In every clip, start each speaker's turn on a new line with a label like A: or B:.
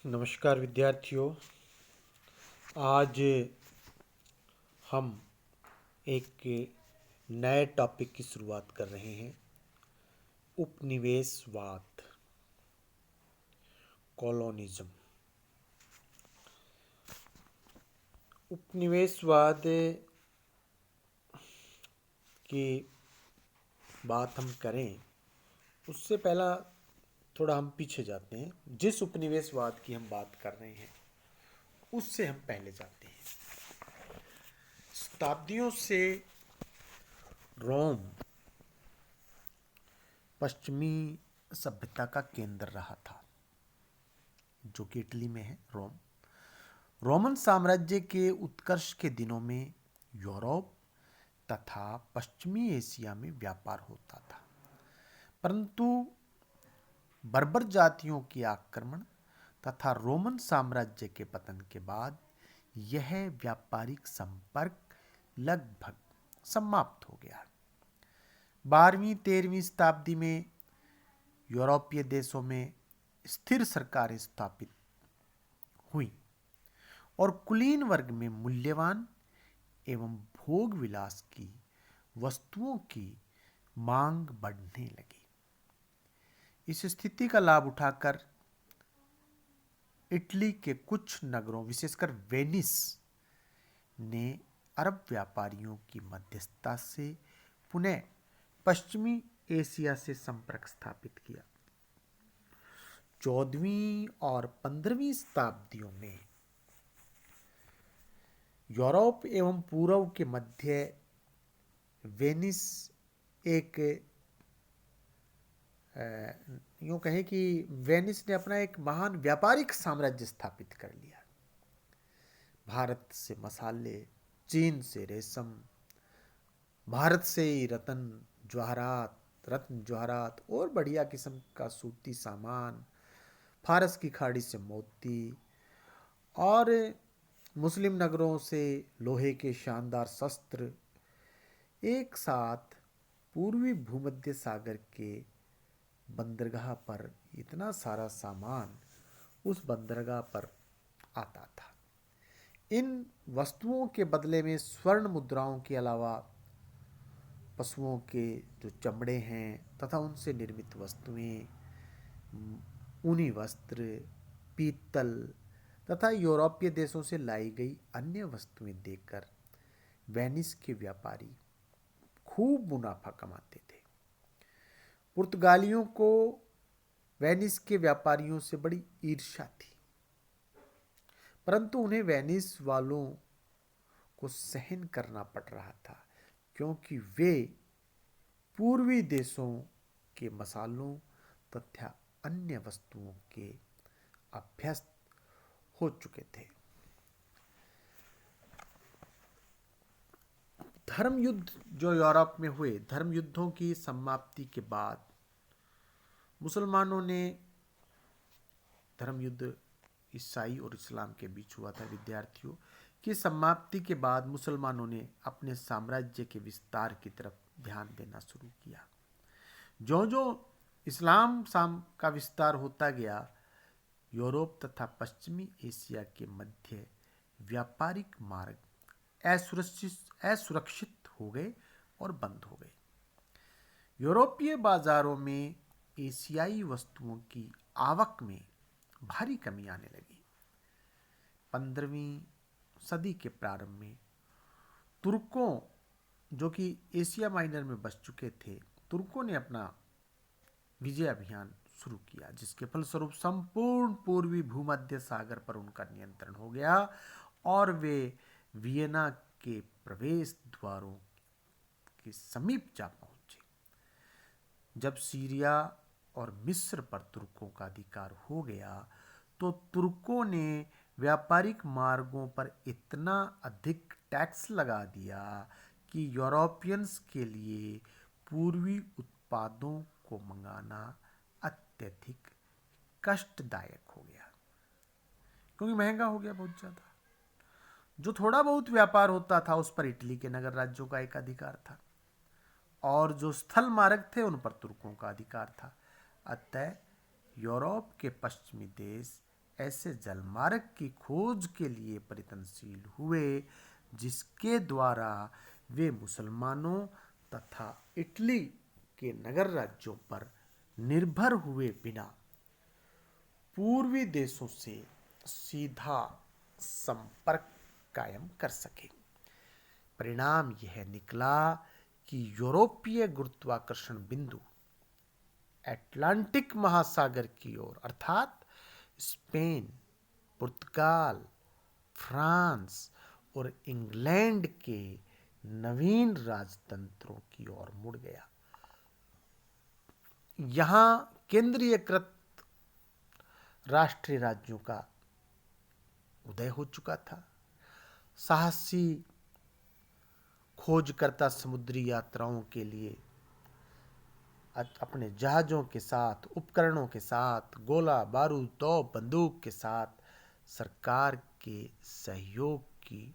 A: नमस्कार विद्यार्थियों। आज हम एक नए टॉपिक की शुरुआत कर रहे हैं। उपनिवेशवाद, कॉलोनिज्म। उपनिवेशवाद की बात हम करें उससे पहला थोड़ा हम पीछे जाते हैं। जिस उपनिवेशवाद की हम बात कर रहे हैं उससे हम पहले जाते हैं। शताब्दियों से रोम पश्चिमी सभ्यता का केंद्र रहा था, जो कि इटली में है। रोमन साम्राज्य के उत्कर्ष के दिनों में यूरोप तथा पश्चिमी एशिया में व्यापार होता था, परंतु बर्बर जातियों के आक्रमण तथा रोमन साम्राज्य के पतन के बाद यह व्यापारिक संपर्क लगभग समाप्त हो गया। 12वीं-13वीं शताब्दी में यूरोपीय देशों में स्थिर सरकारें स्थापित हुई और कुलीन वर्ग में मूल्यवान एवं भोग विलास की वस्तुओं की मांग बढ़ने लगी। इस स्थिति का लाभ उठाकर इटली के कुछ नगरों, विशेषकर वेनिस ने अरब व्यापारियों की मध्यस्थता से पुनः पश्चिमी एशिया से संपर्क स्थापित किया। 14वीं और 15वीं शताब्दियों में यूरोप एवं पूर्व के मध्य वेनिस एक यूं कहें कि वेनिस ने अपना एक महान व्यापारिक साम्राज्य स्थापित कर लिया। भारत से मसाले, चीन से रेशम, भारत से ही रत्न जवाहरात और बढ़िया किस्म का सूती सामान, फारस की खाड़ी से मोती और मुस्लिम नगरों से लोहे के शानदार शस्त्र एक साथ पूर्वी भूमध्य सागर के बंदरगाह पर, इतना सारा सामान उस बंदरगाह पर आता था। इन वस्तुओं के बदले में स्वर्ण मुद्राओं के अलावा पशुओं के जो चमड़े हैं तथा उनसे निर्मित वस्तुएं, ऊनी वस्त्र, पीतल तथा यूरोपीय देशों से लाई गई अन्य वस्तुएं देकर वेनिस के व्यापारी खूब मुनाफा कमाते थे। पुर्तगालियों को वेनिस के व्यापारियों से बड़ी ईर्ष्या थी, परंतु उन्हें वेनिस वालों को सहन करना पड़ रहा था, क्योंकि वे पूर्वी देशों के मसालों तथा अन्य वस्तुओं के अभ्यस्त हो चुके थे। धर्म युद्ध जो यूरोप में हुए, धर्म युद्धों की समाप्ति के बाद मुसलमानों ने, धर्म युद्ध ईसाई और इस्लाम के बीच हुआ था विद्यार्थियों, की समाप्ति के बाद मुसलमानों ने अपने साम्राज्य के विस्तार की तरफ ध्यान देना शुरू किया। जो जो इस्लाम का विस्तार होता गया, यूरोप तथा पश्चिमी एशिया के मध्य व्यापारिक मार्ग असुरक्षित हो गए और बंद हो गए। यूरोपीय बाजारों में एशियाई वस्तुओं की आवक में भारी कमी आने लगी। 15वीं सदी के प्रारंभ में तुर्कों, जो कि एशिया माइनर में बस चुके थे, तुर्कों ने अपना विजय अभियान शुरू किया, जिसके फलस्वरूप संपूर्ण पूर्वी भूमध्य सागर पर उनका नियंत्रण हो गया और वे वियना के प्रवेश द्वारों के समीप जा पहुंचे। जब सीरिया और मिस्र पर तुर्कों का अधिकार हो गया, तो तुर्कों ने व्यापारिक मार्गों पर इतना अधिक टैक्स लगा दिया कि यूरोपियंस के लिए पूर्वी उत्पादों को मंगाना अत्यधिक कष्टदायक हो गया, क्योंकि महंगा हो गया बहुत ज़्यादा। जो थोड़ा बहुत व्यापार होता था उस पर इटली के नगर राज्यों का एक अधिकार था, और जो स्थल मार्ग थे उन पर तुर्कों का अधिकार था। अतः यूरोप के पश्चिमी देश ऐसे जलमार्ग की खोज के लिए परितनशील हुए जिसके द्वारा वे मुसलमानों तथा इटली के नगर राज्यों पर निर्भर हुए बिना पूर्वी देशों से सीधा संपर्क कायम कर सके। परिणाम यह निकला कि यूरोपीय गुरुत्वाकर्षण बिंदु अटलांटिक महासागर की ओर अर्थात स्पेन, पुर्तगाल, फ्रांस और इंग्लैंड के नवीन राजतंत्रों की ओर मुड़ गया। यहां केंद्रीयकृत राष्ट्रीय राज्यों का उदय हो चुका था। साहसी खोजकर्ता समुद्री यात्राओं के लिए अपने जहाज़ों के साथ, उपकरणों के साथ, गोला बारूद, तोप, बंदूक के साथ सरकार के सहयोग की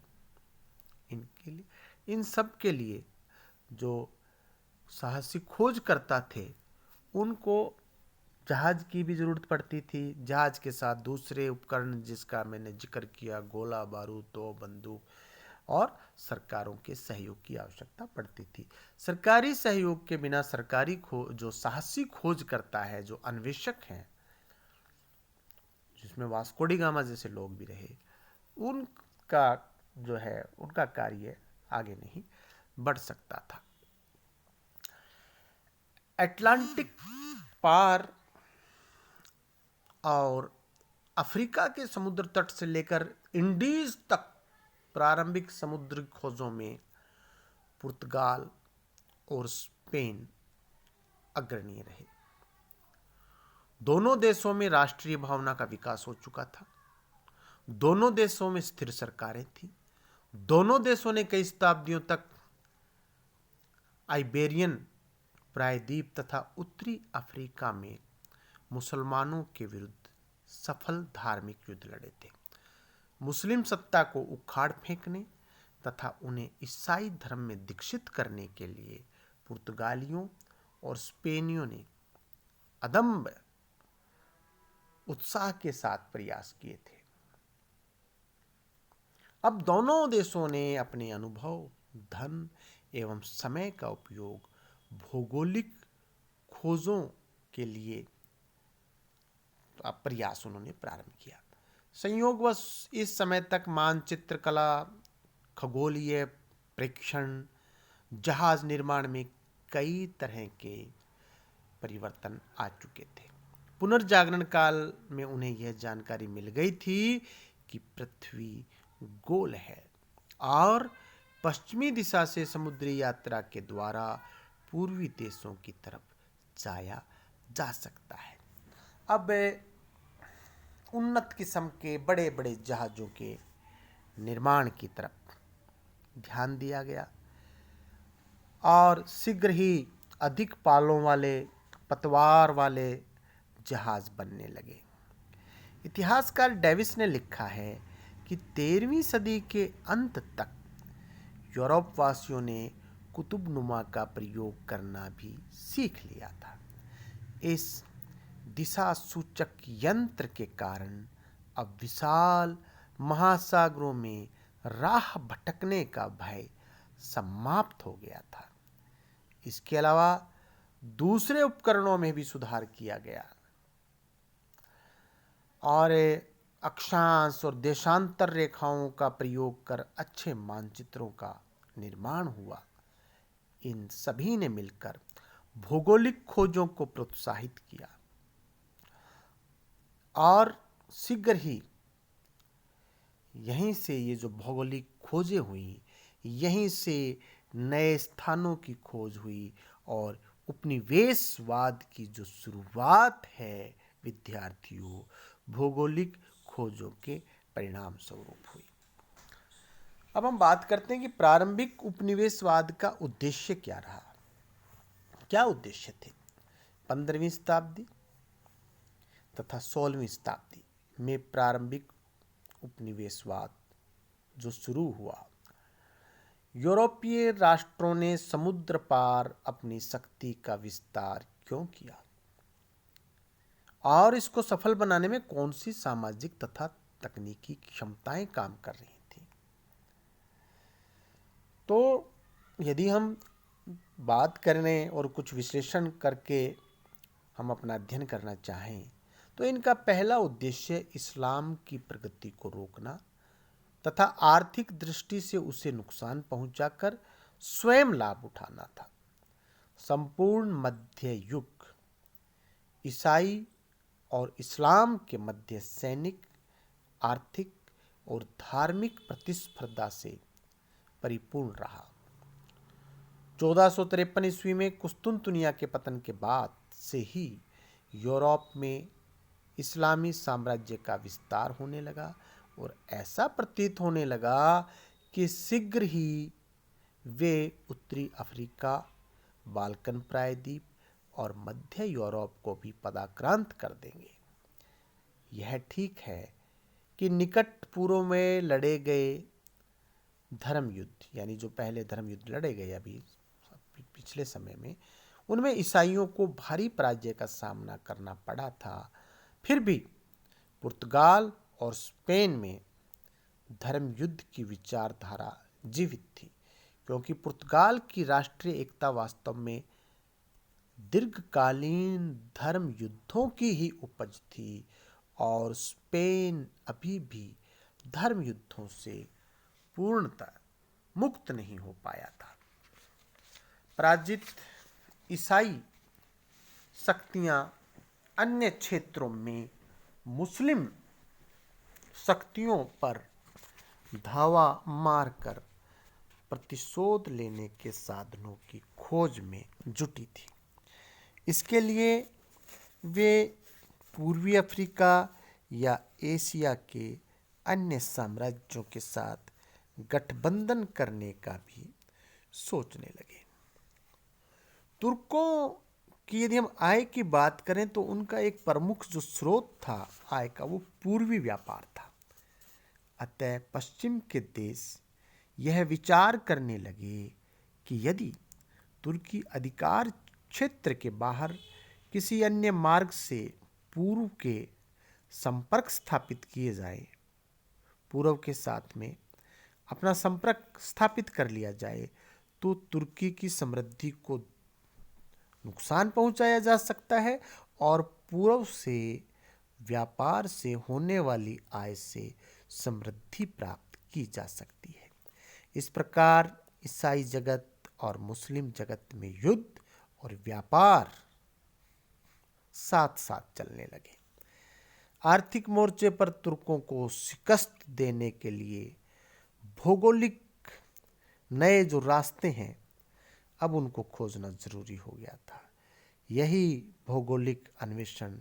A: इन सब के लिए जो साहसी खोज करता थे उनको जहाज की भी ज़रूरत पड़ती थी। जहाज के साथ दूसरे उपकरण जिसका मैंने जिक्र किया, गोला बारूद, तोप, बंदूक, और सरकारों के सहयोग की आवश्यकता पड़ती थी। सरकारी सहयोग के बिना जो साहसी खोज करता है, जो अन्वेषक हैं, जिसमें वास्को डी गामा जैसे लोग भी रहे, उनका जो है उनका कार्य आगे नहीं बढ़ सकता था। अटलांटिक पार और अफ्रीका के समुद्र तट से लेकर इंडीज तक प्रारंभिक समुद्री खोजों में पुर्तगाल और स्पेन अग्रणीय रहे। दोनों देशों में राष्ट्रीय भावना का विकास हो चुका था। दोनों देशों में स्थिर सरकारें थीं। दोनों देशों ने कई शताब्दियों तक आइबेरियन प्रायद्वीप तथा उत्तरी अफ्रीका में मुसलमानों के विरुद्ध सफल धार्मिक युद्ध लड़े थे। मुस्लिम सत्ता को उखाड़ फेंकने तथा उन्हें ईसाई धर्म में दीक्षित करने के लिए पुर्तगालियों और स्पेनियों ने अदम्य उत्साह के साथ प्रयास किए थे। अब दोनों देशों ने अपने अनुभव, धन एवं समय का उपयोग भौगोलिक खोजों के लिए प्रयास उन्होंने प्रारंभ किया। संयोगवश इस समय तक मानचित्र कला, खगोलीय प्रेक्षण, जहाज निर्माण में कई तरह के परिवर्तन आ चुके थे। पुनर्जागरण काल में उन्हें यह जानकारी मिल गई थी कि पृथ्वी गोल है और पश्चिमी दिशा से समुद्री यात्रा के द्वारा पूर्वी देशों की तरफ जाया जा सकता है। अब उन्नत किस्म के बड़े बड़े जहाज़ों के निर्माण की तरफ ध्यान दिया गया और शीघ्र ही अधिक पालों वाले, पतवार वाले जहाज बनने लगे। इतिहासकार डेविस ने लिखा है कि 13वीं सदी के अंत तक यूरोप वासियों ने कुतुबनुमा का प्रयोग करना भी सीख लिया था। इस दिशा सूचक यंत्र के कारण अब विशाल महासागरों में राह भटकने का भय समाप्त हो गया था। इसके अलावा दूसरे उपकरणों में भी सुधार किया गया और अक्षांश और देशांतर रेखाओं का प्रयोग कर अच्छे मानचित्रों का निर्माण हुआ। इन सभी ने मिलकर भौगोलिक खोजों को प्रोत्साहित किया और शीघ्र ही यहीं से ये जो भौगोलिक खोजें हुई, यहीं से नए स्थानों की खोज हुई और उपनिवेशवाद की जो शुरुआत है विद्यार्थियों, भौगोलिक खोजों के परिणाम स्वरूप हुई। अब हम बात करते हैं कि प्रारंभिक उपनिवेशवाद का उद्देश्य क्या रहा, क्या उद्देश्य थे। 15वीं शताब्दी तथा 16वीं शताब्दी में प्रारंभिक उपनिवेशवाद जो शुरू हुआ, यूरोपीय राष्ट्रों ने समुद्र पार अपनी शक्ति का विस्तार क्यों किया और इसको सफल बनाने में कौन सी सामाजिक तथा तकनीकी क्षमताएं काम कर रही थी। तो यदि हम बात करने और कुछ विश्लेषण करके हम अपना अध्ययन करना चाहें तो इनका पहला उद्देश्य इस्लाम की प्रगति को रोकना तथा आर्थिक दृष्टि से उसे नुकसान पहुंचाकर स्वयं लाभ उठाना था। संपूर्ण मध्य युग ईसाई और इस्लाम के मध्य सैनिक, आर्थिक और धार्मिक प्रतिस्पर्धा से परिपूर्ण रहा। 1453 ईस्वी में कुस्तुनतुनिया के पतन के बाद से ही यूरोप में इस्लामी साम्राज्य का विस्तार होने लगा और ऐसा प्रतीत होने लगा कि शीघ्र ही वे उत्तरी अफ्रीका, बाल्कन प्रायद्वीप और मध्य यूरोप को भी पदाक्रांत कर देंगे। यह ठीक है कि निकट पूर्व में लड़े गए धर्म युद्ध, यानी जो पहले धर्म युद्ध लड़े गए अभी पिछले समय में, उनमें ईसाइयों को भारी पराजय का सामना करना पड़ा था। फिर भी पुर्तगाल और स्पेन में धर्म युद्ध की विचारधारा जीवित थी, क्योंकि पुर्तगाल की राष्ट्रीय एकता वास्तव में दीर्घकालीन धर्म युद्धों की ही उपज थी और स्पेन अभी भी धर्म युद्धों से पूर्णतः मुक्त नहीं हो पाया था। पराजित ईसाई शक्तियां अन्य क्षेत्रों में मुस्लिम शक्तियों पर धावा मारकर प्रतिशोध लेने के साधनों की खोज में जुटी थी। इसके लिए वे पूर्वी अफ्रीका या एशिया के अन्य साम्राज्यों के साथ गठबंधन करने का भी सोचने लगे। तुर्कों की यदि हम आय की बात करें तो उनका एक प्रमुख जो स्रोत था आय का, वो पूर्वी व्यापार था। अतः पश्चिम के देश यह विचार करने लगे कि यदि तुर्की अधिकार क्षेत्र के बाहर किसी अन्य मार्ग से पूर्व के संपर्क स्थापित किए जाए, पूर्व के साथ में अपना संपर्क स्थापित कर लिया जाए, तो तुर्की की समृद्धि को नुकसान पहुंचाया जा सकता है और पूर्व से व्यापार से होने वाली आय से समृद्धि प्राप्त की जा सकती है। इस प्रकार ईसाई जगत और मुस्लिम जगत में युद्ध और व्यापार साथ साथ चलने लगे। आर्थिक मोर्चे पर तुर्कों को शिकस्त देने के लिए भौगोलिक नए जो रास्ते हैं, अब उनको खोजना जरूरी हो गया था। यही भौगोलिक अन्वेषण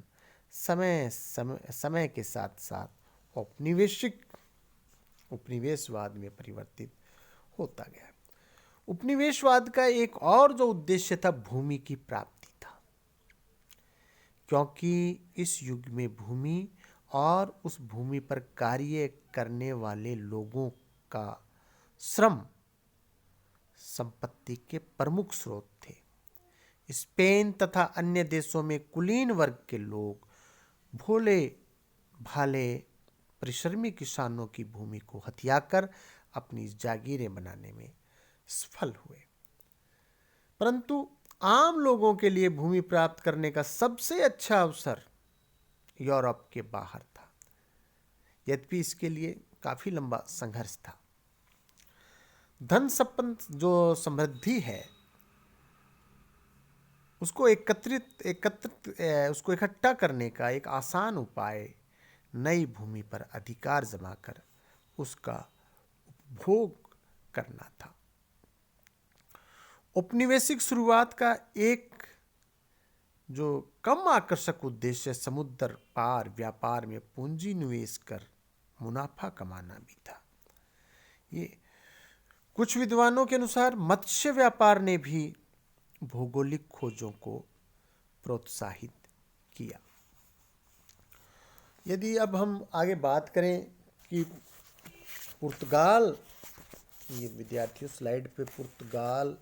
A: समय के साथ साथ उपनिवेशवाद में परिवर्तित होता गया। उपनिवेशवाद का एक और जो उद्देश्य था, भूमि की प्राप्ति था, क्योंकि इस युग में भूमि और उस भूमि पर कार्य करने वाले लोगों का श्रम संपत्ति के प्रमुख स्रोत थे। स्पेन तथा अन्य देशों में कुलीन वर्ग के लोग भोले भाले परिश्रमी किसानों की भूमि को हथियाकर अपनी जागीरें बनाने में सफल हुए। परंतु आम लोगों के लिए भूमि प्राप्त करने का सबसे अच्छा अवसर यूरोप के बाहर था, यद्यपि इसके लिए काफी लंबा संघर्ष था। धन संपन्न जो समृद्धि है उसको उसको इकट्ठा करने का एक आसान उपाय नई भूमि पर अधिकार जमा कर उसका उपभोग करना था। औपनिवेशिक शुरुआत का एक जो कम आकर्षक उद्देश्य समुद्र पार व्यापार में पूंजी निवेश कर मुनाफा कमाना भी था। ये कुछ विद्वानों के अनुसार मत्स्य व्यापार ने भी भौगोलिक खोजों को प्रोत्साहित किया। यदि अब हम आगे बात करें कि पुर्तगाल, ये विद्यार्थियों स्लाइड पे पुर्तगाल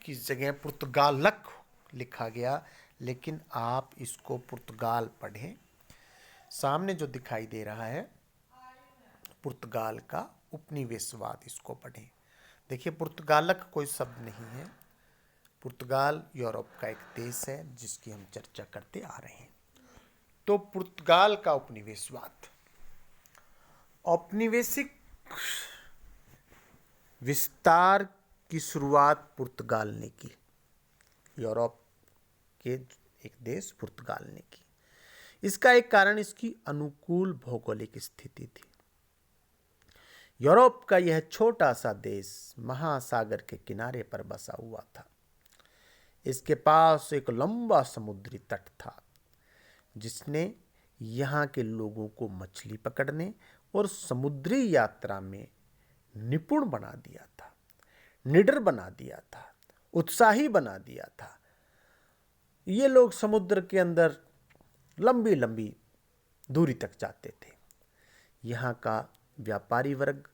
A: की जगह पुर्तगालक लिखा गया, लेकिन आप इसको पुर्तगाल पढ़ें। सामने जो दिखाई दे रहा है पुर्तगाल का उपनिवेशवाद, इसको पढ़ें। देखिए, पुर्तगालक कोई शब्द नहीं है। पुर्तगाल यूरोप का एक देश है जिसकी हम चर्चा करते आ रहे हैं। तो पुर्तगाल का उपनिवेशवाद, औपनिवेशिक विस्तार की शुरुआत पुर्तगाल ने की। यूरोप के एक देश पुर्तगाल ने की। इसका एक कारण इसकी अनुकूल भौगोलिक स्थिति थी। यूरोप का यह छोटा सा देश महासागर के किनारे पर बसा हुआ था। इसके पास एक लंबा समुद्री तट था जिसने यहाँ के लोगों को मछली पकड़ने और समुद्री यात्रा में निपुण बना दिया था, निडर बना दिया था, उत्साही बना दिया था। ये लोग समुद्र के अंदर लंबी लंबी दूरी तक जाते थे। यहाँ का व्यापारी वर्ग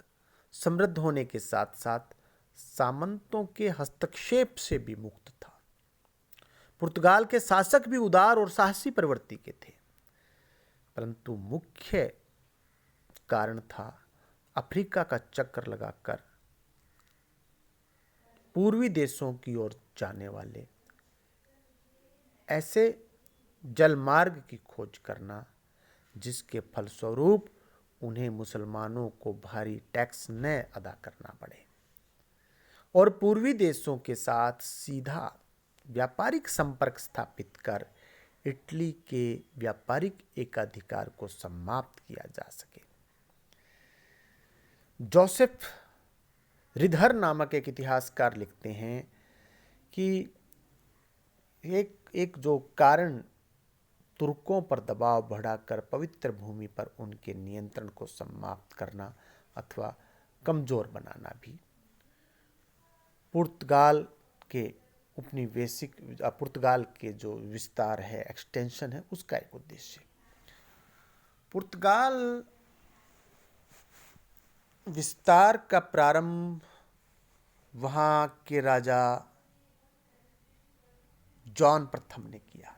A: समृद्ध होने के साथ साथ सामंतों के हस्तक्षेप से भी मुक्त था। पुर्तगाल के शासक भी उदार और साहसी प्रवृत्ति के थे, परंतु मुख्य कारण था अफ्रीका का चक्कर लगाकर पूर्वी देशों की ओर जाने वाले ऐसे जलमार्ग की खोज करना जिसके फलस्वरूप उन्हें मुसलमानों को भारी टैक्स न अदा करना पड़े और पूर्वी देशों के साथ सीधा व्यापारिक संपर्क स्थापित कर इटली के व्यापारिक एकाधिकार को समाप्त किया जा सके। जोसेफ रिधर नामक एक इतिहासकार लिखते हैं कि एक जो कारण तुर्कों पर दबाव बढ़ाकर पवित्र भूमि पर उनके नियंत्रण को समाप्त करना अथवा कमजोर बनाना भी पुर्तगाल के उपनिवेशिक पुर्तगाल के जो विस्तार है, एक्सटेंशन है, उसका एक उद्देश्य। पुर्तगाल विस्तार का प्रारंभ वहाँ के राजा जॉन प्रथम ने किया।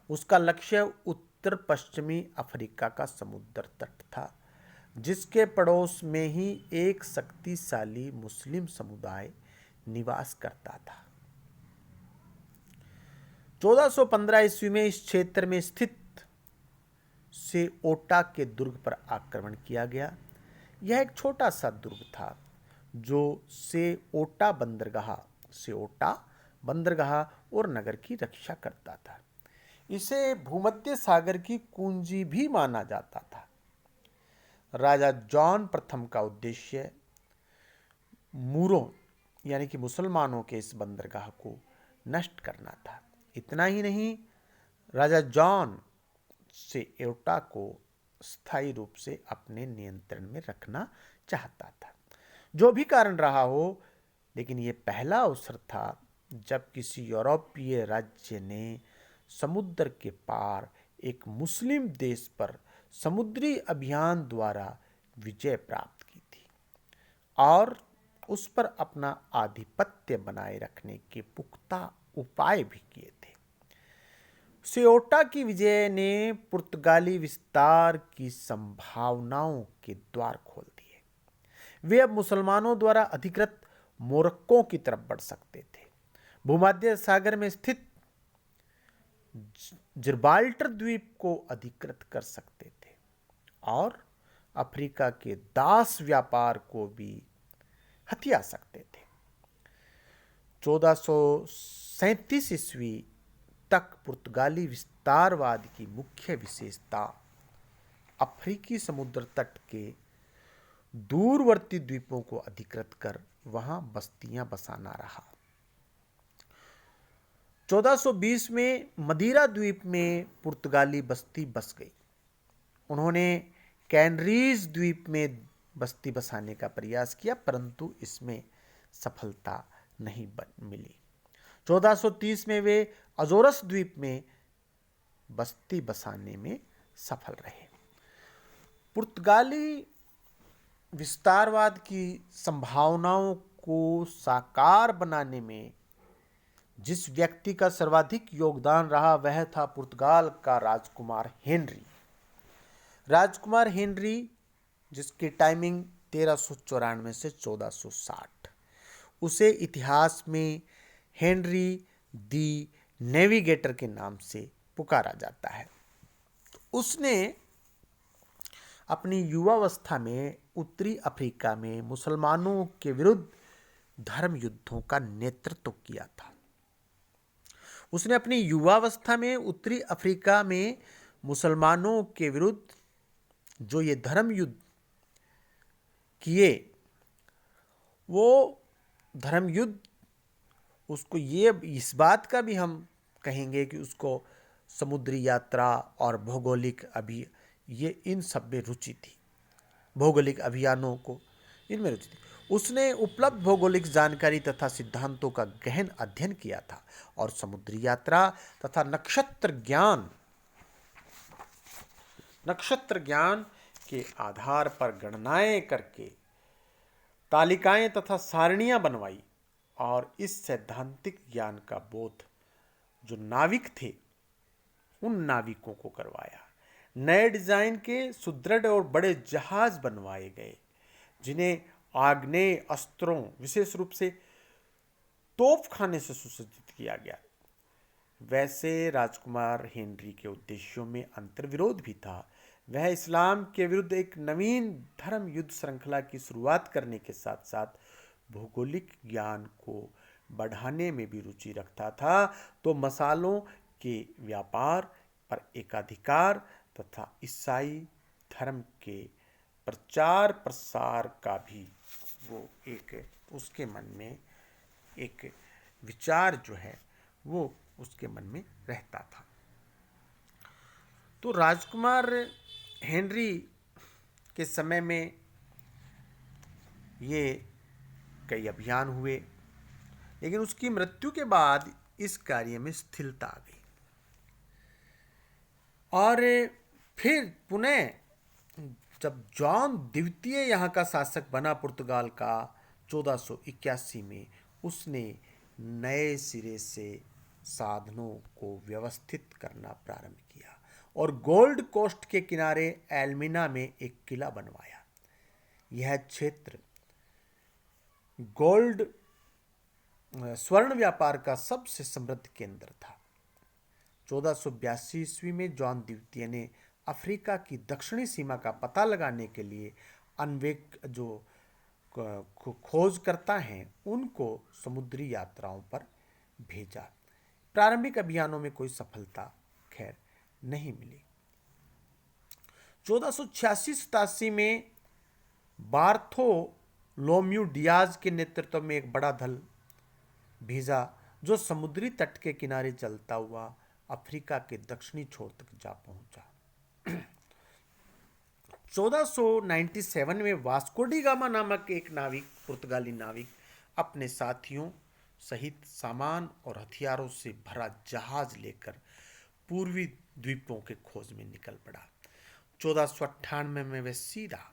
A: उसका लक्ष्य उत्तर पश्चिमी अफ्रीका का समुद्र तट था जिसके पड़ोस में ही एक शक्तिशाली मुस्लिम समुदाय निवास करता था। 1415 ईस्वी में इस क्षेत्र में स्थित सेओटा के दुर्ग पर आक्रमण किया गया। यह एक छोटा सा दुर्ग था जो सेओटा बंदरगाह और नगर की रक्षा करता था। इसे भूमध्य सागर की कुंजी भी माना जाता था। राजा जॉन प्रथम का उद्देश्य मूरों यानी कि मुसलमानों के इस बंदरगाह को नष्ट करना था। इतना ही नहीं, राजा जॉन सेओटा को स्थायी रूप से अपने नियंत्रण में रखना चाहता था। जो भी कारण रहा हो, लेकिन ये पहला अवसर था जब किसी यूरोपीय राज्य ने समुद्र के पार एक मुस्लिम देश पर समुद्री अभियान द्वारा विजय प्राप्त की थी और उस पर अपना आधिपत्य बनाए रखने के पुख्ता उपाय भी किए थे। सेओटा की विजय ने पुर्तगाली विस्तार की संभावनाओं के द्वार खोल दिए। वे अब मुसलमानों द्वारा अधिकृत मोरक्को की तरफ बढ़ सकते थे, भूमध्य सागर में स्थित जिब्राल्टर द्वीप को अधिकृत कर सकते थे और अफ्रीका के दास व्यापार को भी हथिया सकते थे। 1437 ईस्वी तक पुर्तगाली विस्तारवाद की मुख्य विशेषता अफ्रीकी समुद्र तट के दूरवर्ती द्वीपों को अधिकृत कर वहां बस्तियां बसाना रहा। 1420 में मदीरा द्वीप में पुर्तगाली बस्ती बस गई। उन्होंने कैनरीज द्वीप में बस्ती बसाने का प्रयास किया, परंतु इसमें सफलता नहीं मिली। 1430 में वे अजोरस द्वीप में बस्ती बसाने में सफल रहे। पुर्तगाली विस्तारवाद की संभावनाओं को साकार बनाने में जिस व्यक्ति का सर्वाधिक योगदान रहा वह था पुर्तगाल का राजकुमार हेनरी। राजकुमार हेनरी, जिसकी टाइमिंग 1394 से 1460, उसे इतिहास में हेनरी दी नेविगेटर के नाम से पुकारा जाता है। उसने अपनी युवावस्था में उत्तरी अफ्रीका में मुसलमानों के विरुद्ध धर्म युद्धों का नेतृत्व किया था। उसने अपनी युवावस्था में उत्तरी अफ्रीका में मुसलमानों के विरुद्ध जो ये धर्म युद्ध किए, वो धर्म युद्ध उसको ये इस बात का भी हम कहेंगे कि उसको समुद्री यात्रा और भौगोलिक ये इन सब में रुचि थी। भौगोलिक अभियानों को इनमें रुचि थी। उसने उपलब्ध भौगोलिक जानकारी तथा सिद्धांतों का गहन अध्ययन किया था और समुद्री यात्रा तथा नक्षत्र ज्ञान के आधार पर गणनाएं करके तालिकाएं तथा सारणियां बनवाई और इस सैद्धांतिक ज्ञान का बोध जो नाविक थे उन नाविकों को करवाया। नए डिजाइन के सुदृढ़ और बड़े जहाज बनवाए गए जिन्हें आग्नेय अस्त्रों, विशेष रूप से तोपखाने से सुसज्जित किया गया। वैसे राजकुमार हेनरी के उद्देश्यों में अंतर्विरोध भी था। वह इस्लाम के विरुद्ध एक नवीन धर्म युद्ध श्रृंखला की शुरुआत करने के साथ साथ भौगोलिक ज्ञान को बढ़ाने में भी रुचि रखता था। तो मसालों के व्यापार पर एकाधिकार तथा ईसाई धर्म के प्रचार प्रसार का भी वो उसके मन में एक विचार जो है वो उसके मन में रहता था। तो राजकुमार हेनरी के समय में ये कई अभियान हुए, लेकिन उसकी मृत्यु के बाद इस कार्य में स्थिरता आ गई और फिर पुनः जब जॉन द्वितीय यहाँ का शासक बना पुर्तगाल का 1481 में, उसने नए सिरे से साधनों को व्यवस्थित करना प्रारंभ किया और गोल्ड कोस्ट के किनारे एल्मिना में एक किला बनवाया। यह क्षेत्र स्वर्ण व्यापार का सबसे समृद्ध केंद्र था। 1482 ईस्वी में जॉन द्वितीय ने अफ्रीका की दक्षिणी सीमा का पता लगाने के लिए खोजकर्ता हैं उनको समुद्री यात्राओं पर भेजा। प्रारंभिक अभियानों में कोई सफलता खैर नहीं मिली। 1486-87 में बार्थोलोम्यू डियाज के नेतृत्व में एक बड़ा दल भेजा जो समुद्री तट के किनारे चलता हुआ अफ्रीका के दक्षिणी छोर तक जा पहुंचा। 1497 में वास्को डी गामा नामक एक पुर्तगाली नाविक अपने साथियों सहित सामान और हथियारों से भरा जहाज लेकर पूर्वी द्वीपों के खोज में निकल पड़ा। 1498 में वह सीधा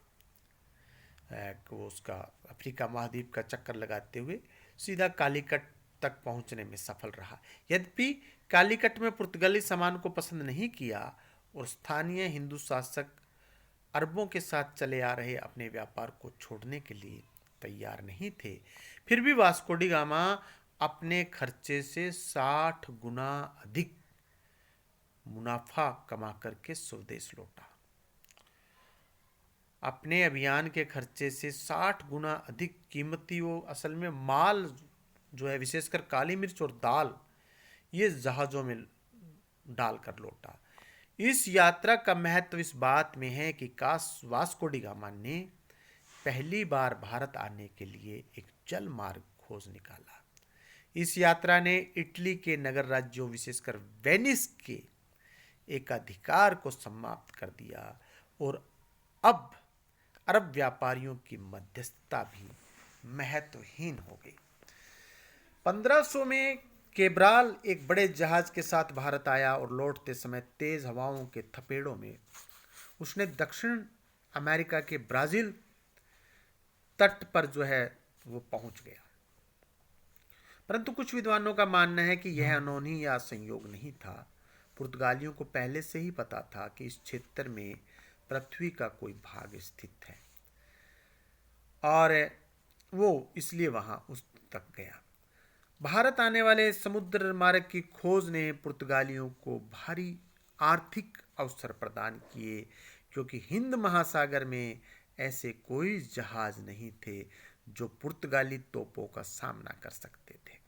A: उसका अफ्रीका महाद्वीप का चक्कर लगाते हुए सीधा कालीकट तक पहुंचने में सफल रहा। यद्यपि कालीकट में पुर्तगाली सामान को पसंद नहीं किया और स्थानीय हिंदू शासक अरबों के साथ चले आ रहे अपने व्यापार को छोड़ने के लिए तैयार नहीं थे, फिर भी वास्को डी गामा अपने खर्चे से 60 गुना अधिक मुनाफा कमा करके स्वदेश लौटा। अपने अभियान के खर्चे से 60 गुना अधिक कीमती वो असल में माल जो है, विशेषकर काली मिर्च और दाल, ये जहाज़ों में डालकर लौटा। इस यात्रा का महत्व इस बात में है कि वास्को डी गामा ने पहली बार भारत आने के लिए एक जल मार्ग खोज निकाला। इस यात्रा ने इटली के नगर राज्यों विशेषकर वेनिस के एकाधिकार को समाप्त कर दिया और अब अरब व्यापारियों की मध्यस्थता भी महत्वहीन हो गई। 1500 में केब्राल एक बड़े जहाज के साथ भारत आया और लौटते समय तेज हवाओं के थपेड़ों में उसने दक्षिण अमेरिका के ब्राजील तट पर जो है वो पहुंच गया। परंतु कुछ विद्वानों का मानना है कि यह अनहोनी या संयोग नहीं था। पुर्तगालियों को पहले से ही पता था कि इस क्षेत्र में पृथ्वी का कोई भाग स्थित है और वो इसलिए वहां उस तक गया। भारत आने वाले समुद्र मार्ग की खोज ने पुर्तगालियों को भारी आर्थिक अवसर प्रदान किए, क्योंकि हिंद महासागर में ऐसे कोई जहाज नहीं थे जो पुर्तगाली तोपों का सामना कर सकते थे।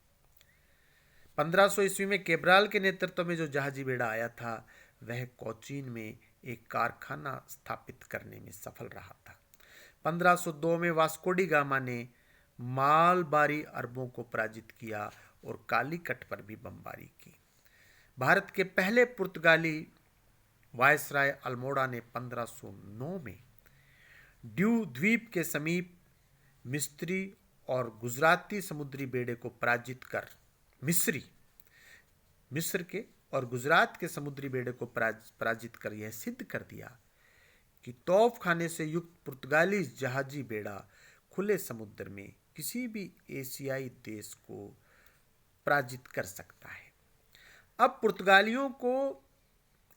A: 1500 ईस्वी में केब्राल के नेतृत्व में जो जहाजी बेड़ा आया था वह कोचीन में एक कारखाना स्थापित करने में सफल रहा था। 1502 में वास्को डी गामा ने मालबारी अरबों को पराजित किया और कालीकट पर भी बमबारी की। भारत के पहले पुर्तगाली वायसराय अल्मोड़ा ने 1509 में ड्यू द्वीप के समीप मिस्री और गुजराती समुद्री बेड़े को पराजित कर मिस्र के और गुजरात के समुद्री बेड़े को पराजित कर यह सिद्ध कर दिया कि तोप खाने से युक्त पुर्तगाली जहाजी बेड़ा खुले समुद्र में किसी भी एशियाई देश को पराजित कर सकता है। अब पुर्तगालियों को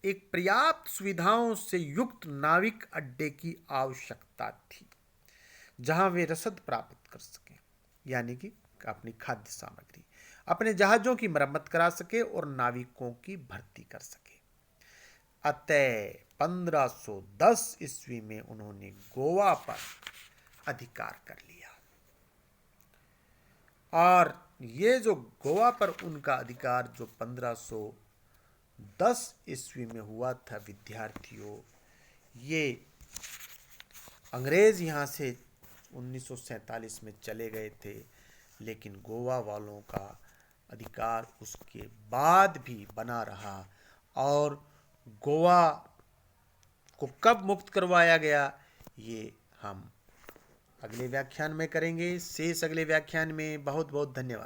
A: एक पर्याप्त सुविधाओं से युक्त नाविक अड्डे की आवश्यकता थी जहां वे रसद प्राप्त कर सकें, यानी कि अपनी खाद्य सामग्री, अपने जहाजों की मरम्मत करा सके और नाविकों की भर्ती कर सके। अतः 1510 ईस्वी में उन्होंने गोवा पर अधिकार कर लिया और ये जो गोवा पर उनका अधिकार जो 1510 ईस्वी में हुआ था विद्यार्थियों, ये अंग्रेज यहाँ से 1947 में चले गए थे, लेकिन गोवा वालों का अधिकार उसके बाद भी बना रहा। और गोवा को कब मुक्त करवाया गया ये हम अगले व्याख्यान में करेंगे। शेष अगले व्याख्यान में। बहुत बहुत धन्यवाद।